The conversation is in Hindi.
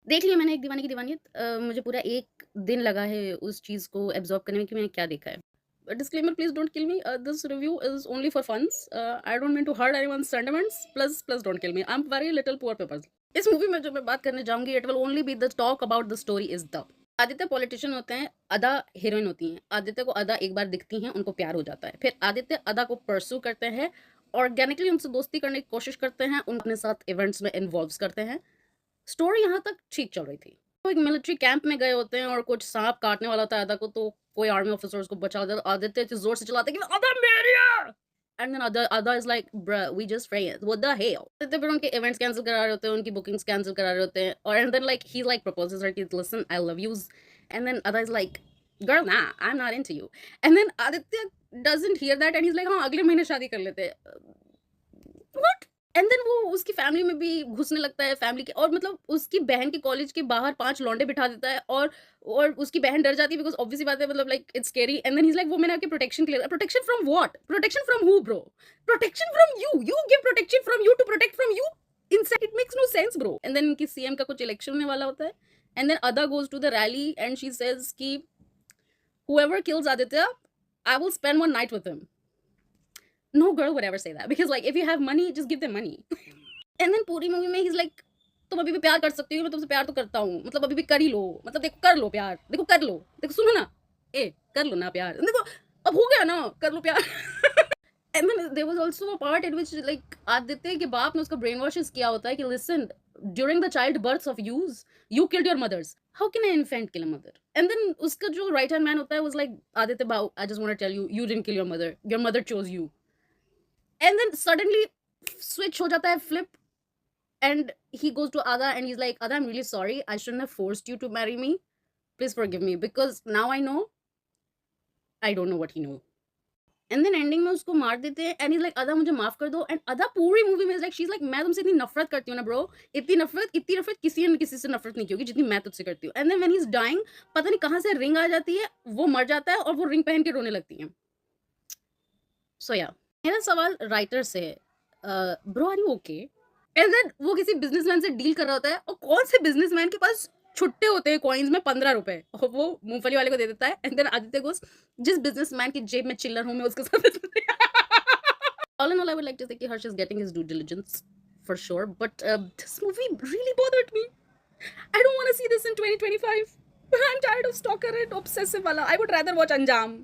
देख लिया मैंने एक दीवाने की दीवानियत। मुझे पूरा 1 दिन लगा है उस चीज़ को एब्ज़ॉर्ब करने में कि मैंने क्या देखा है। Disclaimer please don't kill me, this review is only for funs. I don't mean to hurt anyone's sentiments, please please don't kill me. I am very little poor people. इस मूवी में जो मैं बात करने जाऊँगी, it will only be the talk about the story is the Aditya politician होते हैं, अदा हीरोइन होती हैं। आदित्य को अदा एक बार दिखती हैं, उनको प्यार हो जाता है। फिर आदित्य अदा को परस्यू करते हैं, ऑर्गेनिकली उनसे दोस्ती करने की कोशिश करते हैं, उनको अपने साथ इवेंट्स में इन्वॉल्व्स करते हैं। स्टोरी यहाँ तक ठीक चल रही थी। वो एक मिलिट्री कैंप में गए होते हैं और कुछ सांप काटने वाला होता है अदा को, तो कोई आर्मी ऑफिसर उसको बचा देता है। आदित्य इतनी ज़ोर से चिल्लाता है कि अदा मेरी है! And then Ada is like bro we just friends what the hell. Aditya फिर उनके इवेंट्स कैंसल करा रहे होते हैं, उनकी बुकिंग्स कैंसल करा रहे होते हैं और and then like he like proposes her कि listen I love you and then Ada is like girl nah I am not into you and then Aditya doesn't hear that and he is like हाँ, अगले महीने शादी कर लेते हैं। व्हाट? एंड देन वो उसकी फैमिली में भी घुसने लगता है फैमिली के और मतलब उसकी बहन के कॉलेज के बाहर 5 लौंडे बिठा देता है और उसकी बहन डर जाती है बिकॉज़ ऑब्वियस सी बात है मतलब like it's scary and then he is like वो मैंने आपके प्रोटेक्शन के लिए protection from what? Protection from who bro? Protection from you. You give protection from you to protect from you? Insect it makes no sense bro. And then उनकी सीएम का कुछ इलेक्शन होने वाला होता है and then Ada goes to the rally and she says कि whoever kills Aditya, I will spend one night with him. No girl would ever say that because like if you have money, just give them money. And then पूरी मूवी में ही इज़ लाइक तुम अभी भी प्यार कर सकती हो, मैं तुमसे प्यार तो करता हूँ, मतलब अभी भी कर ही लो, मतलब देखो कर लो प्यार, देखो कर लो, देखो सुनो ना, ए कर लो ना प्यार, देखो अब हो गया ना, कर लो प्यार। And then there was also a part in which like Aditya के बाप ने उसका ब्रेन वॉशेस किया होता है कि listen during the child births of use you killed your mothers, how can an infant kill a mother? And then उसका जो राइट हैंड मैन होता है वाज़ लाइक आदित्य बाऊ I just want to tell you you didn't kill your mother chose you. And then suddenly switch हो जाता है flip and he goes to Ada and he's like, Ada, I'm really sorry. I shouldn't have forced you to marry me. Please forgive me because now I know I don't know what he knew. And then ending में उसको मार देते हैं एंड इज लाइक अदा मुझे माफ कर दो एंड अदा पूरी मूवी में is like she is like मैं तुमसे इतनी नफरत करती हूँ ना ब्रो, इतनी नफरत किसी ने किसी से नफरत नहीं की होगी जितनी मैं तुझसे करती हूँ। And then when he is dying पता नहीं कहाँ से रिंग आ जाती है, वो मर जाता है और वो रिंग पहन के रोने लगती है। सो या मेरा सवाल राइटर से है, bro are you okay? And then वो किसी बिज़नेसमैन से डील कर रहा होता है और कौन से बिज़नेसमैन के पास छुट्टे होते हैं कॉइन्स में ₹15 और वो मूँगफली वाले को दे देता है एंड देन आदित्य गोज़ जिस बिज़नेसमैन की जेब में चिल्लर हूँ मैं उसके साथ all in all I would like to say कि Harsh is getting his due diligence for sure but this movie really bothered me. I don't want to see this in 2025। I am tired of stalker and obsessive वाला। आई वुड रादर वॉच अंजाम।